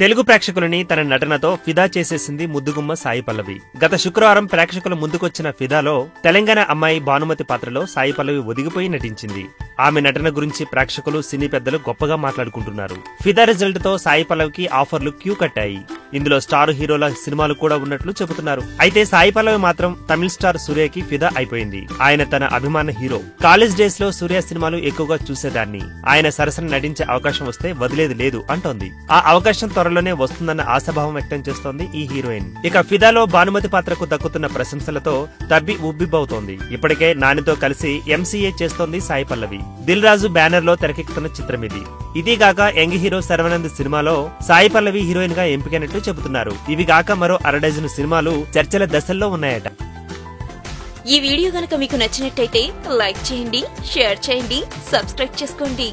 తెలుగు ప్రేక్షకులని తన నటనతో ఫిదా చేసేసింది ముద్దుగుమ్మ సాయి పల్లవి. గత శుక్రవారం ప్రేక్షకుల ముందుకొచ్చిన ఫిదాలో తెలంగాణ అమ్మాయి భానుమతి పాత్రలో సాయి పల్లవి ఒదిగిపోయి నటించింది. ఆమె నటన గురించి ప్రేక్షకులు, సినీ పెద్దలు గొప్పగా మాట్లాడుకుంటున్నారు. ఫిదా రిజల్ట్ తో సాయి పల్లవికి ఆఫర్లు క్యూ కట్టాయి. ఇందులో స్టార్ హీరోల సినిమాలు కూడా ఉన్నట్లు చెబుతున్నారు. అయితే సాయి పల్లవి మాత్రం తమిళ స్టార్ సూర్యకి ఫిదా అయిపోయింది. ఆయన తన అభిమాన హీరో. కాలేజ్ డేస్ లో సూర్య సినిమాలు ఎక్కువగా చూసేదాన్ని. ఆయన సరసన నటించే అవకాశం వస్తే వదిలేది లేదు అంటోంది. ఆ అవకాశం త్వరలోనే వస్తుందన్న ఆశాభావం వ్యక్తం చేస్తోంది ఈ హీరోయిన్. ఇక ఫిదాలో భానుమతి పాత్రకు దక్కుతున్న ప్రశంసలతో తబ్బి ఉబ్బిబ్బవుతోంది. ఇప్పటికే నానితో కలిసి ఎంసీఏ చేస్తోంది సాయి పల్లవి. దిల్ రాజు బ్యానర్ లో తెరకెక్కుతున్న చిత్రం ఇది. ఇదిగాక యంగ్ హీరో శర్వానంద్ సినిమాలో సాయి పల్లవి హీరోయిన్ గా ఎంపికైనట్టు చెబుతున్నారు. ఇవి గాక మరో 6 సినిమాలు చర్చల దశల్లో ఉన్నాయట. ఈ వీడియో గనక మీకు నచ్చినట్టయితే లైక్ చేయండి, షేర్ చేయండి, సబ్స్క్రైబ్ చేసుకోండి.